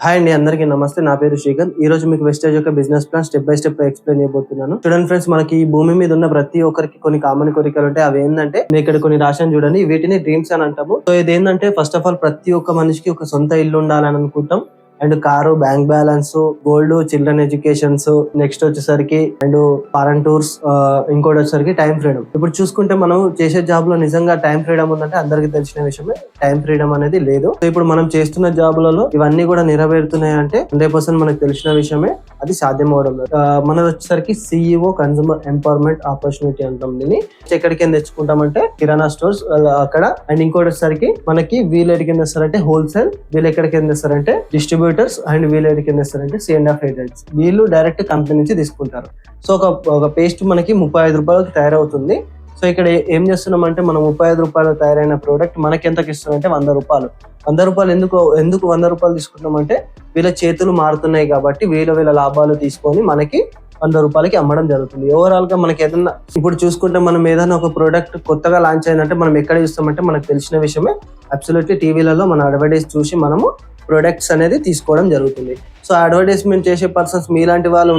Hi అండి, అందరికీ నమస్తే. నా పేరు శ్రీకాంత్. ఈ రోజు మీకు వెస్టేజ్ యొక్క business plan step by step explain చేయబోతున్నాను. చూడండి ఫ్రెండ్స్, మనకి ఈ భూమి మీద ఉన్న ప్రతి ఒక్కరికి కొన్ని కామన్ కోరికలు ఉంటాయి. అవి ఏంటంటే, నేను ఇక్కడ కొన్ని రాశాను చూడండి, వీటిని డ్రీమ్స్ అని అంటాము. సో ఇది ఏంటంటే, ఫస్ట్ ఆఫ్ ఆల్ ప్రతి ఒక్క మనిషికి ఒక సొంత ఇల్లు ఉండాలని అనుకుంటాం. And car, bank balance, gold, children educations, next వచ్చేసరికి అండ్ ఫారెన్ టూర్స్, ఇంకోటి వచ్చేసరికి టైం ఫ్రీడమ్. ఇప్పుడు చూసుకుంటే మనం చేసే జాబ్ లో నిజంగా టైం ఫ్రీడమ్ ఉందంటే అందరికి తెలిసిన విషయమే. టైం ఫ్రీడమ్ అనేది లేదు. సో ఇప్పుడు మనం చేస్తున్న జాబులలో ఇవన్నీ కూడా నెరవేరుతున్నాయి అంటే 100% మనకు తెలిసిన విషయమే. అది సాధ్యం అవడం లేదు. మనది వచ్చేసరికి CEO కన్స్యూమర్ ఎంపవర్మెంట్ ఆపర్చునిటీ అంటాం దీన్ని. ఎక్కడికి తెచ్చుకుంటామంటే కిరాణా స్టోర్స్ అక్కడ. అండ్ ఇంకోటి వచ్చేసరికి మనకి వీళ్ళు ఎక్కడికి తెస్తారంటే హోల్సేల్, వీళ్ళు ఎక్కడికి తెస్తారంటే డిస్ట్రిబ్యూటర్స్, అండ్ వీళ్ళు ఎక్కడికి తెస్తారంటే C&F ఏజెంట్స్. వీళ్ళు డైరెక్ట్ కంపెనీ నుంచి తీసుకుంటారు. సో ఒక పేస్ట్ మనకి 35 రూపాయలకు తయారవుతుంది. సో ఇక్కడ ఏం చేస్తున్నామంటే, మనం 35 రూపాయలు తయారైన ప్రోడక్ట్ మనకి ఎంతకి ఇస్తున్నామంటే 100 రూపాయలు. 100 రూపాయలు ఎందుకు 100 రూపాయలు తీసుకుంటామంటే, వీళ్ళ చేతులు మారుతున్నాయి కాబట్టి వీళ్ళ లాభాలు తీసుకొని మనకి 100 రూపాయలకి అమ్మడం జరుగుతుంది. ఓవరాల్ గా మనకి ఏదన్నా ఇప్పుడు చూసుకుంటే, మనం ఏదైనా ఒక ప్రోడక్ట్ కొత్తగా లాంచ్ అయిందంటే మనం ఎక్కడ చూస్తామంటే మనకు తెలిసిన విషయమే. అబ్సల్యూట్లీ టీవీలలో మన అడ్వర్టైజ్ చూసి మనము ప్రొడక్ట్స్ అనేది తీసుకోవడం జరుగుతుంది. సో అడ్వర్టైజ్మెంట్ చేసే పర్సన్స్ మీలాంటి వాళ్ళు,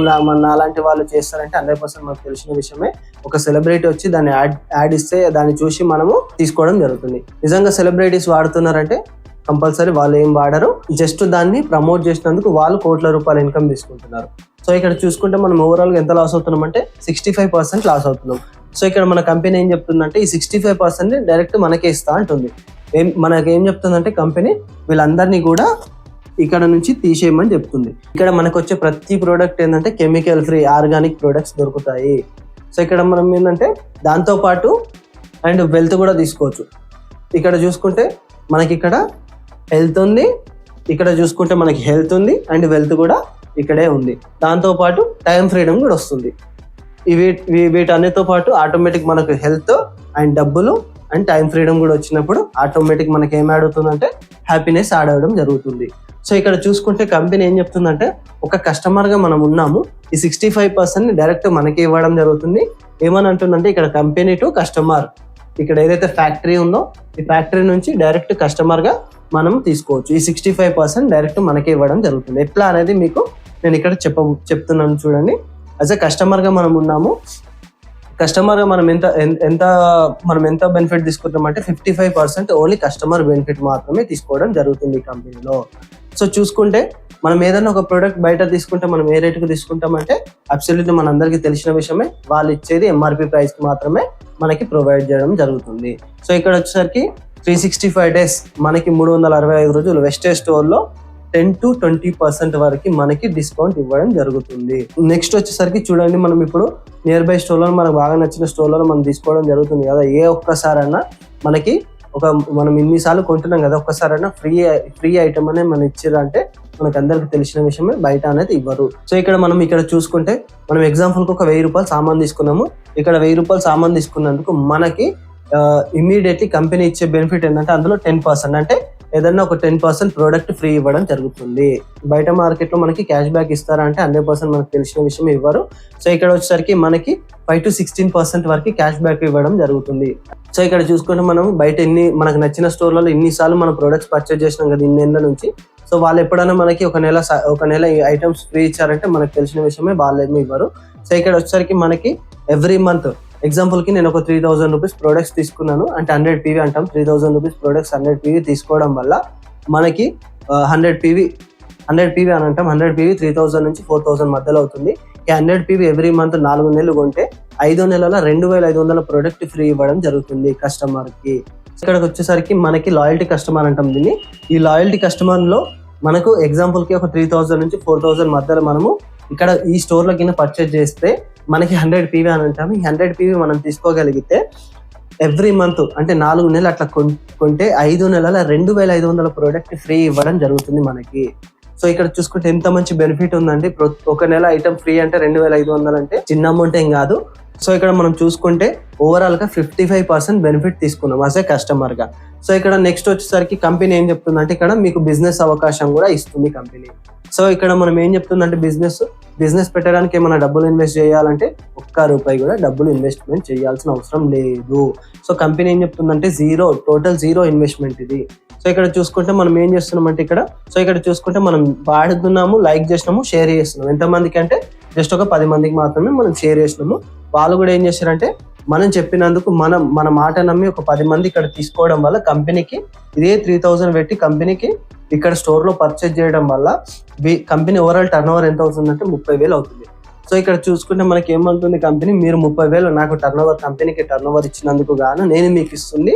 నాలాంటి వాళ్ళు చేస్తారంటే 100% మనకు తెలిసిన విషయమే. ఒక సెలబ్రిటీ వచ్చి దాన్ని యాడ్ ఇస్తే దాన్ని చూసి మనము తీసుకోవడం జరుగుతుంది. నిజంగా సెలబ్రిటీస్ వాడుతున్నారంటే కంపల్సరీ వాళ్ళు ఏం వాడరు, జస్ట్ దాన్ని ప్రమోట్ చేసినందుకు వాళ్ళు కోట్ల రూపాయల ఇన్కమ్ తీసుకుంటున్నారు. సో ఇక్కడ చూసుకుంటే మనం ఓవరాల్ గా ఎంత లాస్ అవుతున్నాం అంటే 65% లాస్ అవుతున్నాం. సో ఇక్కడ మన కంపెనీ ఏం చెప్తుందంటే, ఈ 65% డైరెక్ట్ మనకే ఇస్తా అంటుంది. మనకేం చెప్తుందంటే కంపెనీ, వీళ్ళందరినీ కూడా ఇక్కడ నుంచి తీసేయమని చెప్తుంది. ఇక్కడ మనకు వచ్చే ప్రతి ప్రోడక్ట్ ఏంటంటే కెమికల్ ఫ్రీ ఆర్గానిక్ ప్రొడక్ట్స్ దొరుకుతాయి. సో ఇక్కడ మనం ఏంటంటే దాంతో పాటు అండ్ వెల్త్ కూడా తీసుకోవచ్చు. ఇక్కడ చూసుకుంటే మనకి ఇక్కడ హెల్త్ ఉంది, ఇక్కడ చూసుకుంటే మనకి హెల్త్ ఉంది అండ్ వెల్త్ కూడా ఇక్కడే ఉంది. దాంతో పాటు టైం ఫ్రీడమ్ కూడా వస్తుంది. వీటన్నిటితో పాటు ఆటోమేటిక్ మనకు హెల్త్ అండ్ డబ్బులు అండ్ టైం ఫ్రీడమ్ కూడా వచ్చినప్పుడు ఆటోమేటిక్ మనకి ఏం యాడ్ అవుతుందంటే హ్యాపీనెస్ యాడ్ అవ్వడం జరుగుతుంది. సో ఇక్కడ చూసుకుంటే కంపెనీ ఏం చెప్తుందంటే, ఒక కస్టమర్ గా మనం ఉన్నాము, ఈ 65% డైరెక్ట్ మనకి ఇవ్వడం జరుగుతుంది. ఏమని అంటుందంటే, ఇక్కడ కంపెనీ టు కస్టమర్, ఇక్కడ ఏదైతే ఫ్యాక్టరీ ఉందో ఈ ఫ్యాక్టరీ నుంచి డైరెక్ట్ కస్టమర్ గా మనం తీసుకోవచ్చు. ఈ 65% డైరెక్ట్ మనకి ఇవ్వడం జరుగుతుంది. ఎట్లా అనేది మీకు నేను ఇక్కడ చెప్తున్నాను చూడండి. యాజ్ ఎ కస్టమర్ గా మనం ఉన్నాము. కస్టమర్ గా మనం ఎంత బెనిఫిట్ తీసుకుంటామంటే 55% ఓన్లీ కస్టమర్ బెనిఫిట్ మాత్రమే తీసుకోవడం జరుగుతుంది ఈ కంపెనీలో. సో చూసుకుంటే మనం ఏదైనా ఒక ప్రోడక్ట్ బయట తీసుకుంటే మనం ఏ రేటుకు తీసుకుంటామంటే అబ్సల్యూట్లీ మన అందరికీ తెలిసిన విషయమే. వాళ్ళు ఇచ్చేది MRP ప్రైస్ కి మాత్రమే మనకి ప్రొవైడ్ చేయడం జరుగుతుంది. సో ఇక్కడ వచ్చేసరికి 365 days మనకి 365 రోజులు వెస్టేజ్ స్టోర్ లో 10 to 20% వరకు మనకి డిస్కౌంట్ ఇవ్వడం జరుగుతుంది. నెక్స్ట్ వచ్చేసరికి చూడండి, మనం ఇప్పుడు నియర్ బై స్టోర్ లో మనకు బాగా నచ్చిన స్టోర్ లో మనం తీసుకోవడం జరుగుతుంది కదా. ఏ ఒక్కసారైనా మనకి మనం ఇన్నిసార్లు కొంటున్నాం కదా, ఒక్కసారైనా ఫ్రీ ఐటమ్ అనేది మనం ఇచ్చారంటే మనకు అందరికి తెలిసిన విషయమే. బయట అనేది ఇవ్వరు. సో ఇక్కడ చూసుకుంటే మనం ఎగ్జాంపుల్ కి ఒక 1000 రూపాయలు సామాన్ తీసుకున్నాము. ఇక్కడ 1000 రూపాయలు సామాన్ తీసుకున్నందుకు మనకి ఇమ్మీడియట్లీ కంపెనీ ఇచ్చే బెనిఫిట్ ఏంటంటే, అందులో 10% అంటే ఏదన్నా ఒక 10% ప్రోడక్ట్ ఫ్రీ ఇవ్వడం జరుగుతుంది. బయట మార్కెట్ లో మనకి క్యాష్ బ్యాక్ ఇస్తారా అంటే 100% మనకు తెలిసిన విషయం ఇవ్వరు. సో ఇక్కడ వచ్చేసరికి మనకి 5 to 16% వరకు క్యాష్ బ్యాక్ ఇవ్వడం జరుగుతుంది. సో ఇక్కడ చూసుకుంటే మనం బయట మనకు నచ్చిన స్టోర్లలో ఇన్నిసార్లు మనం ప్రొడక్ట్స్ పర్చేజ్ చేసినాం కదా ఇన్నేళ్ళ నుంచి. సో వాళ్ళు ఎప్పుడైనా మనకి ఒక నెల ఐటమ్స్ ఫ్రీ ఇచ్చారంటే మనకు తెలిసిన విషయమే, వాళ్ళు ఏమి ఇవ్వరు. సో ఇక్కడ వచ్చేసరికి మనకి ఎవ్రీ మంత్ ఎగ్జాంపుల్ కి నేను ఒక 3000 రూపీస్ ప్రొడక్ట్స్ తీసుకున్నాను అంటే 100 PV అంటాం. 3000 రూపీస్ ప్రొడక్ట్స్ 100 PV తీసుకోవడం వల్ల మనకి 100 PV అని అంటాం. 100 PV 3000 నుంచి 4000 మధ్యలో అవుతుంది. ఈ 100 PV ఎవ్రీ మంత్ 4 నెలలు కొంటే 5 నెలల 2500 ప్రొడక్ట్ ఫ్రీ ఇవ్వడం జరుగుతుంది కస్టమర్ కి. ఇక్కడికి వచ్చేసరికి మనకి లాయల్టీ కస్టమర్ అంటాం దీన్ని. ఈ లాయల్టీ కస్టమర్ లో మనకు ఎగ్జాంపుల్ కి ఒక 3000 నుంచి 4000 మధ్యలో మనము ఇక్కడ ఈ స్టోర్ లో కింద పర్చేజ్ చేస్తే మనకి 100 PV అని అంటాము. ఈ 100 PV మనం తీసుకోగలిగితే ఎవ్రీ మంత్ అంటే 4 నెలలు అట్లా కొంటే 5 నెలల 2500 ప్రోడక్ట్ ఫ్రీ ఇవ్వడం జరుగుతుంది మనకి. సో ఇక్కడ చూసుకుంటే ఎంత మంచి బెనిఫిట్ ఉందండి. ఒక నెల ఐటమ్ ఫ్రీ అంటే 2500 అంటే చిన్న అమౌంట్ ఏం కాదు. సో ఇక్కడ మనం చూసుకుంటే ఓవరాల్ గా 55% బెనిఫిట్ తీసుకున్నాం యాజ్ ఏ కస్టమర్ గా. సో ఇక్కడ నెక్స్ట్ వచ్చేసరికి కంపెనీ ఏం చెప్తుందంటే, ఇక్కడ మీకు బిజినెస్ అవకాశం కూడా ఇస్తుంది కంపెనీ. సో ఇక్కడ మనం ఏం చెప్తుందంటే, బిజినెస్ పెట్టడానికి ఏమైనా డబ్బులు ఇన్వెస్ట్ చేయాలంటే ₹1 కూడా డబ్బులు ఇన్వెస్ట్మెంట్ చేయాల్సిన అవసరం లేదు. సో కంపెనీ ఏం చెప్తుందంటే టోటల్ జీరో ఇన్వెస్ట్మెంట్ ఇది. సో ఇక్కడ చూసుకుంటే మనం ఏం చేస్తున్నాం అంటే ఇక్కడ చూసుకుంటే మనం వాడుతున్నాము, లైక్ చేసినాము, షేర్ చేస్తున్నాం. ఎంతమందికి అంటే జస్ట్ ఒక 10 మందికి మాత్రమే మనం షేర్ చేసినాము. వాళ్ళు కూడా ఏం చేశారంటే మనం చెప్పినందుకు మన మాట నమ్మి ఒక 10 మంది ఇక్కడ తీసుకోవడం వల్ల కంపెనీకి ఇదే 3000 పెట్టి కంపెనీకి ఇక్కడ స్టోర్ లో పర్చేజ్ చేయడం వల్ల కంపెనీ ఓవరాల్ టర్న్ ఓవర్ ఎంత అవుతుందంటే 30,000 అవుతుంది. సో ఇక్కడ చూసుకుంటే మనకి ఏమంటుంది కంపెనీ, మీరు 30,000 నాకు కంపెనీకి టర్న్ ఓవర్ ఇచ్చినందుకు గాను నేను మీకు ఇస్తుంది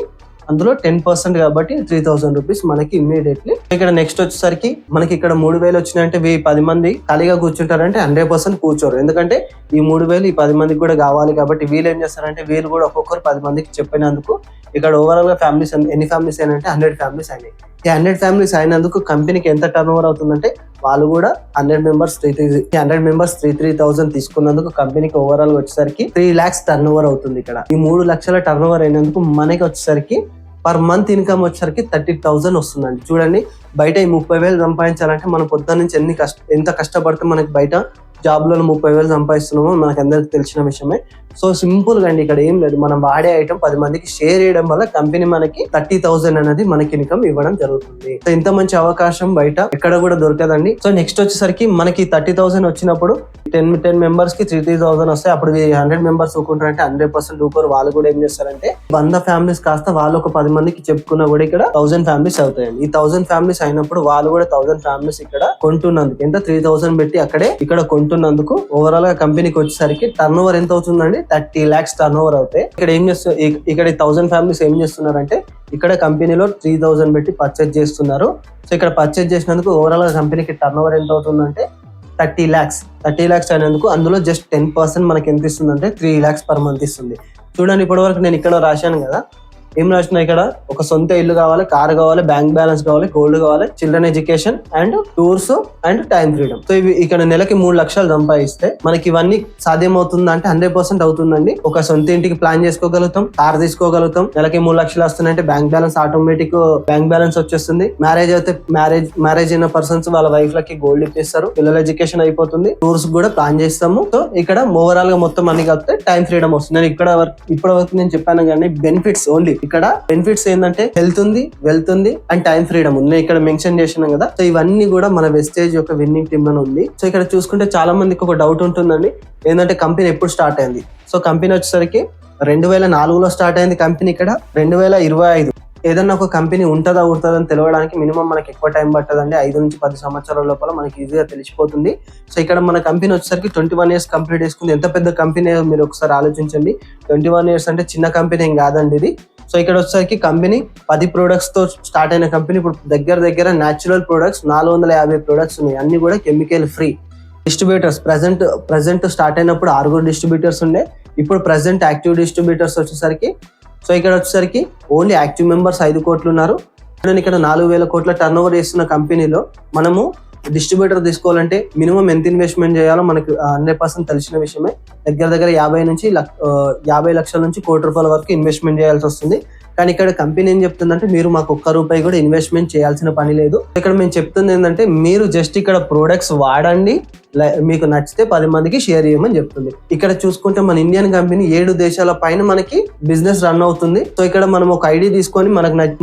అందులో 10% కాబట్టి 3,000 రూపీస్ మనకి ఇమ్మీడియట్లీ. ఇక్కడ నెక్స్ట్ వచ్చేసరికి మనకి ఇక్కడ 3,000 వచ్చినాయంటే 10 మంది ఖాళీగా కూర్చుంటారంటే 100% కూర్చోరు. ఎందుకంటే ఈ 3,000 ఈ 10 మందికి కూడా కావాలి కాబట్టి వీళ్ళు ఏం చేస్తారంటే వీళ్ళు కూడా ఒక్కొక్కరు 10 మందికి చెప్పినందుకు ఇక్కడ ఓవరాల్ గా ఫ్యామిలీస్ ఎన్ని ఫ్యామిలీస్ అయినంటే 100 ఫ్యామిలీస్ అయినాయి. ఈ 100 ఫ్యామిలీస్ అయినందుకు కంపెనీకి ఎంత టర్న్ ఓవర్ అవుతుందంటే వాళ్ళు కూడా 100 మెంబర్స్ 3,000 తీసుకున్నందుకు కంపెనీకి ఓవరాల్ గా వచ్చేసరికి 3 lakhs టర్న్ ఓవర్ అవుతుంది. ఇక్కడ ఈ 3 లక్షల టర్న్ ఓవర్ అయినందుకు మనకి వచ్చేసరికి పర్ మంత్ ఇన్కమ్ వచ్చేసరికి 30,000 వస్తుందండి. చూడండి, బయట ఈ 30,000 సంపాదించాలంటే మనం పొద్దున్న నుంచి ఎంత కష్టపడితే మనకి బయట జాబ్ లో 30,000 సంపాదిస్తున్నామో మనకు అందరికి తెలిసిన విషయమే. సో సింపుల్ గా అండి, ఇక్కడ ఏం లేదు, మనం వాడే ఐటమ్ 10 మందికి షేర్ చేయడం వల్ల కంపెనీ మనకి 30,000 అనేది మనకి ఇన్కమ్ ఇవ్వడం జరుగుతుంది. సో ఇంత మంచి అవకాశం బయట ఎక్కడ కూడా దొరకదండి. సో నెక్స్ట్ వచ్చేసరికి మనకి 30,000 వచ్చినప్పుడు 10 మెంబర్స్ కి 3,000 వస్తాయి. అప్పుడు 100 మెంబర్స్ ఊకుంటారంటే 100% ఊకోరు. వాళ్ళు కూడా ఏం చేస్తారంటే 100 ఫ్యామిలీస్ కాస్త వాళ్ళు ఒక 10 మందికి చెప్పుకున్నా కూడా ఇక్కడ 1000 ఫ్యామిలీస్ అవుతాయండి. ఈ 1000 ఫ్యామిలీస్ అయినప్పుడు వాళ్ళు కూడా 1000 ఫ్యామిలీస్ ఇక్కడ కొంటున్నందుకు ఎంత 3,000 పెట్టి ఇక్కడ కొంటున్నందుకు ఓవరాల్ గా కంపెనీకి వచ్చేసరికి టర్న్ ఓవర్ ఎంత అవుతుందండి 30 lakhs టర్న్ ఓవర్ అవుతాయి. ఇక్కడ ఏం చేస్తారు, ఇక్కడ 1000 ఫ్యామిలీస్ ఏం చేస్తున్నారంటే ఇక్కడ కంపెనీలో 3,000 పెట్టి పర్చేజ్ చేస్తున్నారు. సో ఇక్కడ పర్చేజ్ చేసినందుకు ఓవరాల్ గా కంపెనీకి టర్న్ ఓవర్ ఎంత అవుతుందంటే 30 lakhs అయినందుకు అందులో జస్ట్ 10% మనకి ఎంత ఇస్తుందంటే 3 lakhs పర్ మంత్ ఇస్తుంది. చూడండి, ఇప్పటి వరకు నేను ఇక్కడ రాశాను కదా, ఏం రాసిన ఇక్కడ ఒక సొంత ఇల్లు కావాలి, కార్ కావాలి, బ్యాంక్ బ్యాలెన్స్ కావాలి, గోల్డ్ కావాలి, children education and tours and time freedom. So ఇవి ఇక్కడ నెలకి 3 లక్షలు సంపాదిస్తే మనకి ఇవన్నీ సాధ్యం అవుతుందా అంటే 100% అవుతుందండి. ఒక సొంత ఇంటికి ప్లాన్ చేసుకోగలుగుతాం, కార్ తీసుకోగలుగుతాం, నెలకి 3 లక్షలు వస్తున్నాయంటే bank balance automatic bank balance వచ్చేస్తుంది. మ్యారేజ్ అయితే మ్యారేజ్ అయిన పర్సన్స్ వాళ్ళ వైఫ్ లకి గోల్డ్ ఇప్పిస్తారు, పిల్లల ఎడ్యుకేషన్ అయిపోతుంది, టూర్స్ కూడా ప్లాన్ చేస్తాము. సో ఇక్కడ ఓవరాల్ గా మొత్తం అన్ని కలిపితే టైం ఫ్రీడమ్ వస్తుంది. నేను ఇప్పటి వరకు నేను చెప్పాను కానీ బెనిఫిట్స్ ఓన్లీ ఇక్కడ బెనిఫిట్స్ ఏంటంటే హెల్త్ ఉంది, వెల్త్ ఉంది అండ్ టైం ఫ్రీడమ్ ఉంది. ఇక్కడ మెన్షన్ చేసినాం కదా. సో ఇవన్నీ కూడా మన వెస్టేజ్ యొక్క విన్నింగ్ టీమ్ లో ఉంది. సో ఇక్కడ చూసుకుంటే చాలా మందికి ఒక డౌట్ ఉంటుందండి, ఏంటంటే కంపెనీ ఎప్పుడు స్టార్ట్ అయింది. సో కంపెనీ వచ్చేసరికి 2004లో స్టార్ట్ అయింది కంపెనీ. ఇక్కడ 2025 ఏదన్నా ఒక కంపెనీ ఉంటుందా అని తెలవడానికి మినిమం మనకి ఎక్కువ టైం పట్టదండి. 5 నుంచి 10 సంవత్సరాల లోపల మనకి ఈజీగా తెలిసిపోతుంది. సో ఇక్కడ మన కంపెనీ వచ్చేసరికి 21 years కంప్లీట్ చేసుకుంది. ఎంత పెద్ద కంపెనీ మీరు ఒకసారి ఆలోచించండి. 21 years అంటే చిన్న కంపెనీ ఏం కాదండి ఇది. సో ఇక్కడ వచ్చేసరికి కంపెనీ 10 ప్రొడక్ట్స్ తో స్టార్ట్ అయిన కంపెనీ ఇప్పుడు దగ్గర న్యాచురల్ ప్రొడక్ట్స్ 450 ప్రొడక్ట్స్ ఉన్నాయి. అన్ని కూడా chemical free. Distributors present start అయినప్పుడు 6 డిస్ట్రిబ్యూటర్స్ ఉండే. ఇప్పుడు ప్రెసెంట్ యాక్టివ్ డిస్ట్రిబ్యూటర్స్ వచ్చేసరికి సో ఇక్కడ వచ్చేసరికి ఓన్లీ యాక్టివ్ మెంబర్స్ 5 కోట్లు ఉన్నారు. ఇక్కడ 4,000 కోట్ల టర్న్ ఓవర్ చేస్తున్న కంపెనీలో మనము డిస్ట్రిబ్యూటర్ తీసుకోవాలంటే మినిమం ఎంత ఇన్వెస్ట్మెంట్ చేయాలో మనకు 100% తెలిసిన విషయమే. దగ్గర 50 లక్షల నుంచి ₹1,00,00,000 వరకు ఇన్వెస్ట్మెంట్ చేయాల్సి వస్తుంది. కానీ ఇక్కడ కంపెనీ ఏం చెప్తుందంటే మీరు మాకు ₹1 కూడా ఇన్వెస్ట్మెంట్ చేయాల్సిన పని లేదు. ఇక్కడ మేము చెప్తుంది ఏంటంటే మీరు జస్ట్ ఇక్కడ ప్రొడక్ట్స్ వాడండి, మీకు నచ్చితే 10 మందికి షేర్ చేయమని చెప్తుంది. ఇక్కడ చూసుకుంటే మన ఇండియన్ కంపెనీ 7 దేశాల పైన మనకి బిజినెస్ రన్ అవుతుంది. సో ఇక్కడ మనం ఒక ఐడి తీసుకొని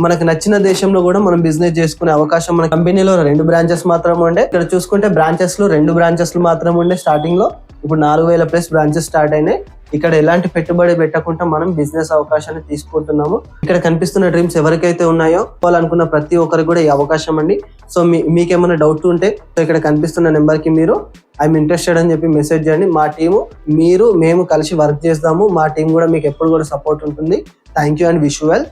మనకు నచ్చిన దేశంలో కూడా మనం బిజినెస్ చేసుకునే అవకాశం మన కంపెనీలో 2 బ్రాంచెస్ మాత్రమే ఉండే. ఇక్కడ చూసుకుంటే బ్రాంచెస్ లో 2 బ్రాంచెస్లు మాత్రమే ఉండే స్టార్టింగ్ లో. ఇప్పుడు 4,000+ బ్రాంచెస్ స్టార్ట్ అయినాయి. ఇక్కడ ఎలాంటి పెట్టుబడి పెట్టకుండా మనం బిజినెస్ అవకాశాన్ని తీసుకుంటున్నాము. ఇక్కడ కనిపిస్తున్న డ్రీమ్స్ ఎవరికైతే ఉన్నాయో వాళ్ళు అనుకున్న ప్రతి ఒక్కరికి కూడా ఈ అవకాశం అండి. సో మీకేమైనా డౌట్ ఉంటే సో ఇక్కడ కనిపిస్తున్న నెంబర్ కి మీరు ఐఎమ్ ఇంట్రెస్టెడ్ అని చెప్పి మెసేజ్ చేయండి. మా టీము మేము కలిసి వర్క్ చేద్దాము. మా టీం కూడా మీకు ఎప్పుడు కూడా సపోర్ట్ ఉంటుంది. Thank you and wish you well.